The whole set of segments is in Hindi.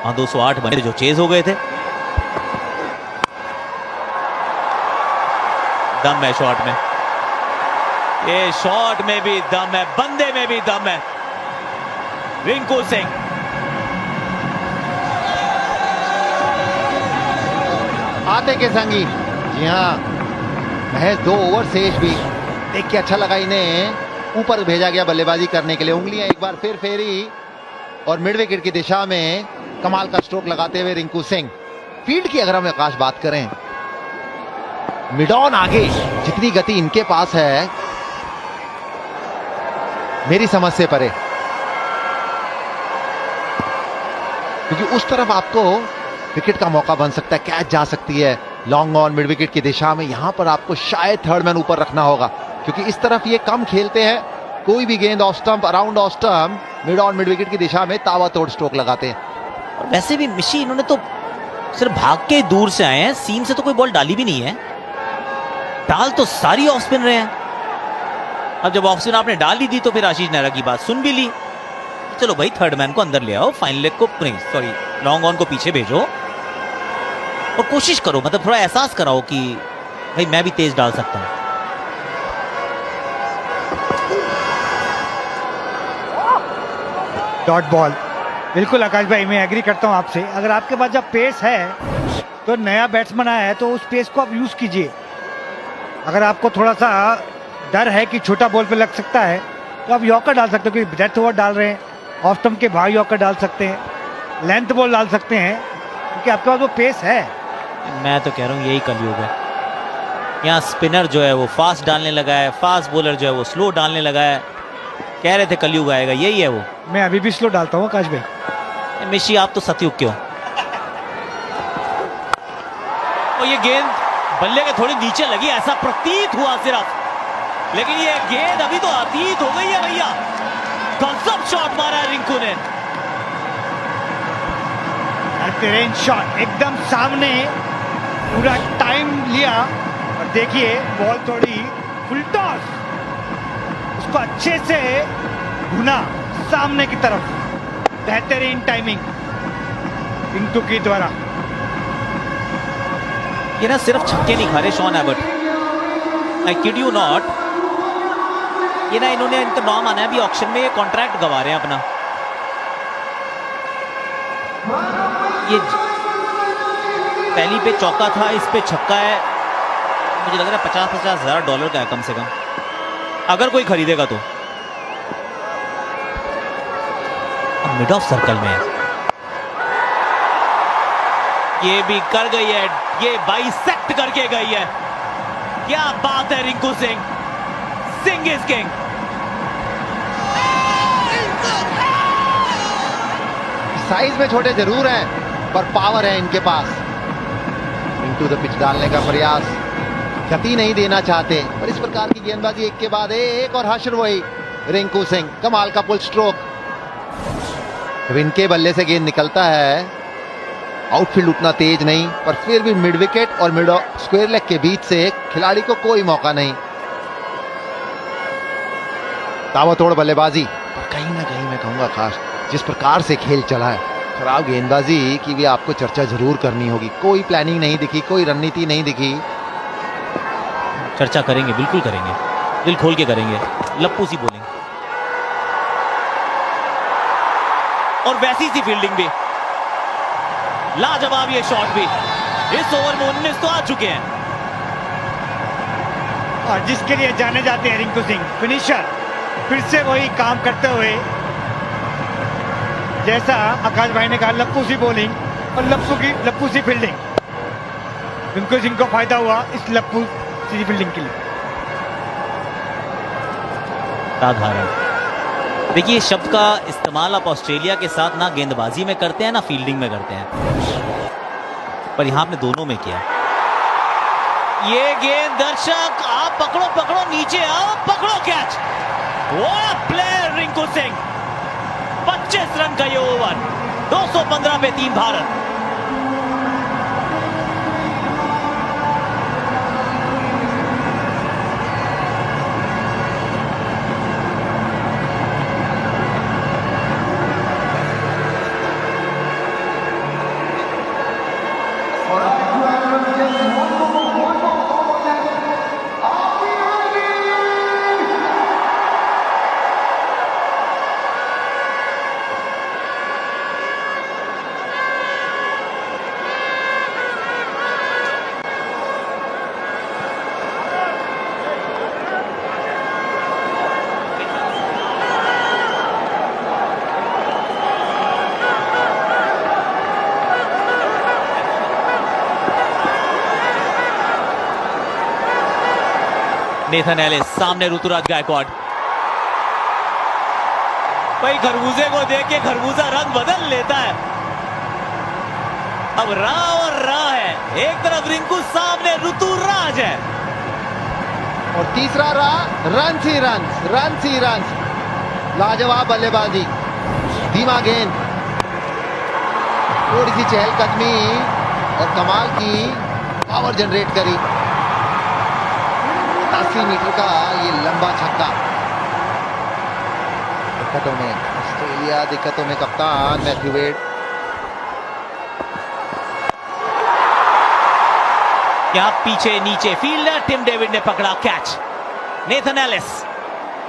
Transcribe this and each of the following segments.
हाँ 208 बने जो चेज हो गए थे। दम है शॉट में, ये शॉट में भी दम है, बंदे में भी दम है। रिंकू सिंह आते के संगी, जी हाँ, महज 2 ओवर शेष भी देख के अच्छा लगा। इन्हें ऊपर भेजा गया बल्लेबाजी करने के लिए, उंगलियां एक बार फिर फेरी और मिड विकेट की दिशा में कमाल का स्ट्रोक लगाते हुए रिंकू सिंह। फील्ड की अगर हम आकाश बात करें, मिड ऑन आगे जितनी गति इनके पास है मेरी समझ से परे, क्योंकि उस तरफ आपको विकेट का मौका बन सकता है, कैच जा सकती है लॉन्ग ऑन मिड विकेट की दिशा में। यहां पर आपको शायद थर्ड मैन ऊपर रखना होगा, क्योंकि इस तरफ ये कम खेलते हैं। कोई भी गेंद off stump, around off stump, mid on mid wicket की दिशा में ताबड़तोड़ स्ट्रोक लगाते हैं। और वैसे भी मिशी इन्होंने तो सिर्फ भाग के दूर से आए हैं, सीम से तो कोई बॉल डाली भी नहीं है। डाल तो सारी ऑफ स्पिन रहे हैं। अब जब ऑफ स्पिन आपने डाल ही दी तो फिर आशीष नेहरा की बात सुन भी ली। चलो भाई थर्ड मैन को अंदर ले आओ, फाइन लेग को नहीं, सॉरी लॉन्ग ऑन को पीछे भेजो और कोशिश करो, मतलब थोड़ा एहसास कराओ कि भाई मैं भी तेज डाल सकता हूं। डॉट बॉल, बिल्कुल आकाश भाई मैं एग्री करता हूं आपसे। अगर आपके पास जब पेस है तो नया बैट्समैन आया है तो उस पेस को आप यूज कीजिए। अगर आपको थोड़ा सा डर है कि छोटा बॉल पे लग सकता है तो आप यॉर्कर डाल सकते हो, क्योंकि डेथ ओवर डाल रहे हैं, ऑफ स्टंप के भाग यॉर्कर डाल सकते हैं, लेंथ बॉल डाल सकते हैं, क्योंकि आपके पास वो पेस है। मैं तो कह रहा हूँ यही कलयुग है। यहाँ स्पिनर जो है वो फास्ट डालने लगा है, फास्ट बॉलर जो है वो स्लो डालने लगा है। कह रहे थे कलयुग आएगा, यही है वो। मैं अभी भी स्लो डालता हूँ आकाश भाई। मिशी आप तो सतयुग क्यों। और ये गेंद बल्ले के थोड़ी नीचे लगी ऐसा प्रतीत हुआ सिर्फ, लेकिन ये गेंद अभी तो अतीत हो गई है भैया। गजब शॉट मारा है रिंकू ने। बेहतरीन शॉट, एकदम सामने, पूरा टाइम लिया और देखिए बॉल थोड़ी फुल टॉस, उसको अच्छे से घुना सामने की तरफ। बेहतरीन टाइमिंग रिंकू के द्वारा। ये ना सिर्फ छक्के नहीं खा रहे Shawn Ebert, I kid you not. ये ना इन्होंने इनका नाम आना है अभी ऑक्शन में, ये कॉन्ट्रैक्ट गवा रहे हैं अपना। ये पहली पे चौका था, इस पे छक्का है। मुझे लग रहा है 50-50 हजार डॉलर का है कम से कम, अगर कोई खरीदेगा तो। मिड ऑफ सर्कल में है, ये भी कर गई है, ये बाइसेक्ट करके गई है। क्या बात है Rinku Singh, Singh is king. Size में छोटे जरूर हैं पर पावर है इनके पास। इनटू द पिच डालने का प्रयास, गति नहीं देना चाहते, पर इस प्रकार की गेंदबाजी एक के बाद एक और हश्र वही रिंकू सिंह। कमाल का पुल स्ट्रोक। जब इनके बल्ले से गेंद निकलता है, आउटफील्ड उतना तेज नहीं, पर फिर भी मिड विकेट और मिड स्क्वायर लेग के बीच से खिलाड़ी को कोई मौका नहीं। ताबड़तोड़ बल्लेबाजी, कहीं ना कहीं मैं कहूंगा खास जिस प्रकार से खेल चला है, खराब गेंदबाजी की भी आपको चर्चा जरूर करनी होगी। कोई प्लानिंग नहीं दिखी, कोई रणनीति नहीं दिखी। चर्चा करेंगे, बिल्कुल करेंगे, दिल खोल के करेंगे, लप्पू सी बोलेंगे। और वैसी सी फील्डिंग भी, लाजवाब ये शॉट भी। इस ओवर में 19 तो आ चुके हैं। और जिसके लिए जाने जाते हैं रिंकू सिंह, फिनिशर, फिर से वही काम करते हुए, जैसा आकाश भाई ने कहा, लप्पू सी बॉलिंग और लप्पू सी फील्डिंग। रिंकू सिंह को फायदा हुआ इस लप्पू सी फील्डिंग के लिए। साधारण, देखिए इस शब्द का इस्तेमाल आप ऑस्ट्रेलिया के साथ ना गेंदबाजी में करते हैं ना फील्डिंग में करते हैं, पर यहां आपने दोनों में किया। ये गेंद दर्शक आप पकड़ो पकड़ो, नीचे आओ, पकड़ो catch. What player Rinku Singh. 25 run का ये ओवर, 215 पे 3 भारत। नेथन एलिस, सामने ऋतुराज गायकवाड़। भाई खरबूजे को देख के खरबूजा रंग बदल लेता है। अब रा और रा है, एक तरफ रिंकू, सामने ऋतुराज है। और तीसरा रा, runs he runs, runs he runs. लाजवाब बल्लेबाजी, धीमा गेंद, थोड़ी सी चहलकदमी और कमाल की पावर जनरेट करी। 80 मीटर का ये लंबा छक्का। दिक्कतों में ऑस्ट्रेलिया, दिक्कतों में कप्तान मैथ्यू वेड। क्या पीछे नीचे फील्डर टिम डेविड ने पकड़ा catch. Nathan Ellis,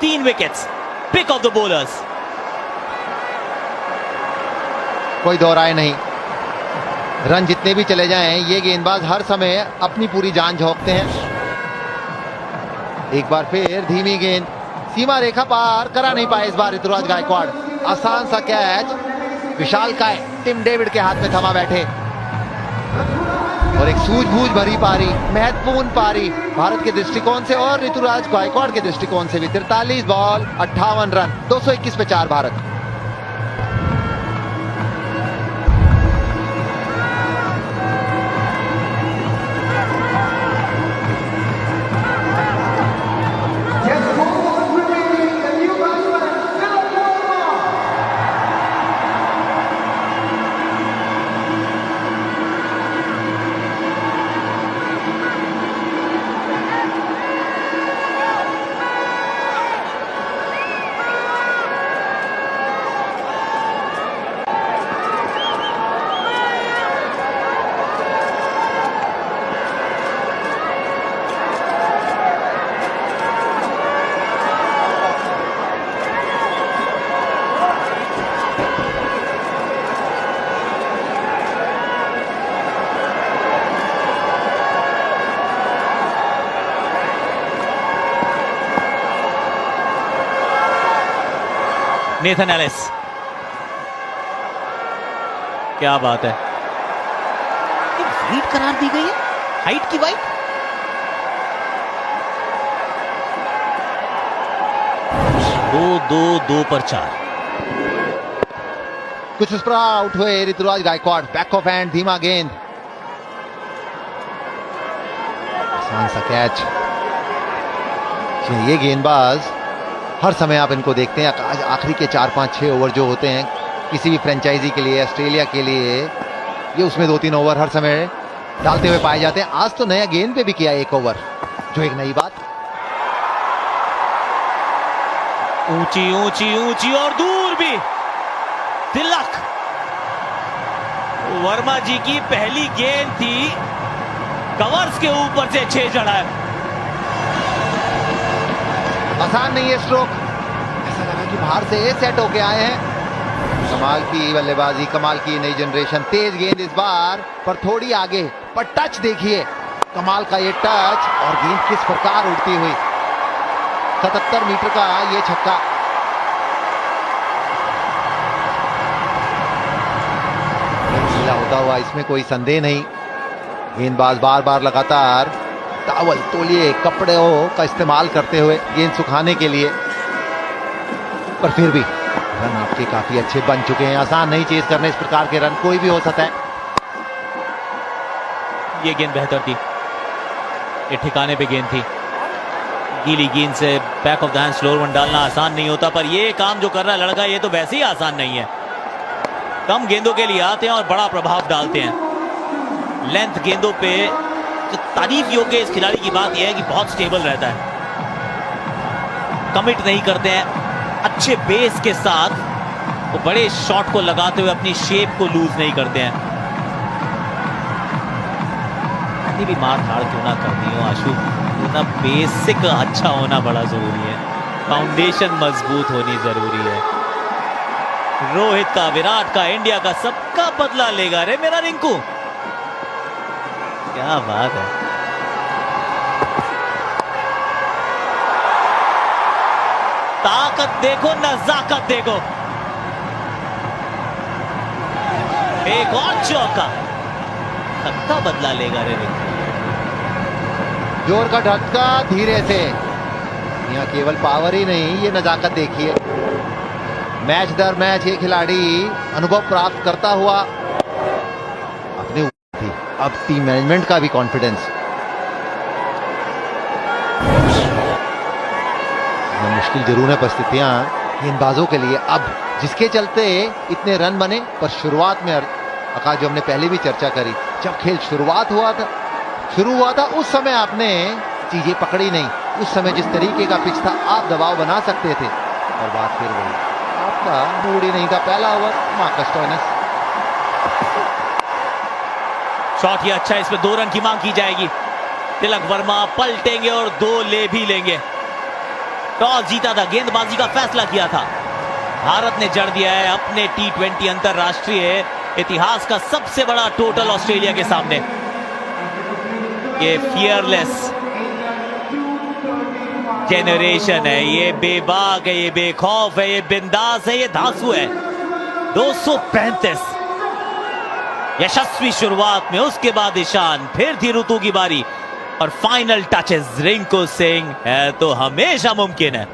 3 wickets, pick of the bowlers. कोई दो राय नहीं, रन जितने भी चले जाएं, ये गेंदबाज हर समय अपनी पूरी जान झोंकते हैं। एक बार फिर धीमी गेंद, सीमा रेखा पार करा नहीं पाए इस बार ऋतुराज गायकवाड़। आसान सा कैच, विशालकाय टिम डेविड के हाथ में थमा बैठे। और एक सूझबूझ भरी पारी, महत्वपूर्ण पारी भारत के दृष्टिकोण से और ऋतुराज गायकवाड़ के दृष्टिकोण से भी। 43 बॉल 58 रन, 221 पे 4 भारत। नेथन एलिस, क्या बात है, वाइड करार दी गई है, हाइट की वाइड। दो पर 4। कुछ उस पर आउट हुए Ruturaj Gaikwad. Back of hand, धीमा गेंद, आसान सा कैच। ये गेंदबाज हर समय आप इनको देखते हैं, आखिरी के 4, 5, 6 ओवर जो होते हैं किसी भी फ्रेंचाइजी के लिए, ऑस्ट्रेलिया के लिए, ये उसमें 2-3 ओवर हर समय डालते हुए पाए जाते हैं। आज तो नया गेंद पे भी किया 1 ओवर, जो एक नई बात। ऊंची ऊंची ऊंची और दूर भी। तिलक, वर्मा जी की पहली गेंद थी, कवर्स के ऊपर से 6 चढ़ा है। आसान नहीं है स्ट्रोक, ऐसा लगा कि बाहर से सेट होके आए हैं। कमाल की बल्लेबाजी, कमाल की नई जनरेशन। तेज गेंद इस बार, पर थोड़ी आगे, पर टच देखिए, कमाल का ये टच, और गेंद किस प्रकार उड़ती हुई। 77 मीटर का ये छक्का। होता हुआ इसमें कोई संदेह नहीं। गेंदबाज बार बार लगातार टॉवल, तौलिए, कपड़ों का इस्तेमाल करते हुए गेंद सुखाने के लिए, पर फिर भी रन आपके काफी अच्छे बन चुके हैं। आसान नहीं चेज करने इस प्रकार के रन, कोई भी हो सकता है। ये गेंद बेहतर थी, ये ठिकाने पे गेंद थी। गीली गेंद से back of the hand slower one डालना आसान नहीं होता, पर ये काम जो कर रहा है लड़का, ये तो वैसे ही आसान नहीं है। कम गेंदों के लिए आते हैं और बड़ा प्रभाव डालते हैं। लेंथ गेंदों पे जो तारीफ योग्य इस खिलाड़ी की बात यह है कि बहुत स्टेबल रहता है, कमिट नहीं करते हैं, अच्छे बेस के साथ वो बड़े शॉट को लगाते हुए अपनी शेप को लूज नहीं करते हैं। कितनी भी मार धाड़ क्यों ना करती हो आशु, इतना बेसिक अच्छा होना बड़ा जरूरी है, फाउंडेशन मजबूत होनी जरूरी है। रोहित का, विराट का, इंडिया का, सबका बदला लेगा रे मेरा रिंकू। क्या बात है। ताकत देखो, नजाकत देखो। एक और चौका, सबका बदला लेगा रे रिंकू। जोर का झटका धीरे से, यहाँ केवल पावर ही नहीं, ये नजाकत देखिए। मैच दर मैच ये खिलाड़ी अनुभव प्राप्त करता हुआ अपने थी। अब टीम मैनेजमेंट का भी कॉन्फिडेंस। मुश्किल जरूर है परिस्थितियां गेंदबाजों के लिए अब, जिसके चलते इतने रन बने। पर शुरुआत में आकाश, जो हमने पहले भी चर्चा करी, जब खेल शुरू हुआ था उस समय आपने चीजें पकड़ी नहीं। उस समय जिस तरीके का पिच था आप दबाव बना सकते थे, और बात फिर वही, आपका मूड ही नहीं था। पहला ओवर मार्कस स्टोइनिस। शॉट ही अच्छा, इसमें 2 रन की मांग की जाएगी। तिलक वर्मा पलटेंगे और 2 ले भी लेंगे। टॉस जीता था, गेंदबाजी का फैसला किया था। भारत ने जड़ दिया है अपने T20 अंतरराष्ट्रीय इतिहास का सबसे बड़ा टोटल ऑस्ट्रेलिया के सामने। ये फियरलेस जनरेशन है, ये बेबाक है, ये बेखौफ है, ये बिंदास है, ये धांसू है। 235 यशस्वी शुरुआत में, उसके बाद ईशान, फिर थी ऋतु की बारी और फाइनल टचेस रिंकू सिंह है तो हमेशा मुमकिन है।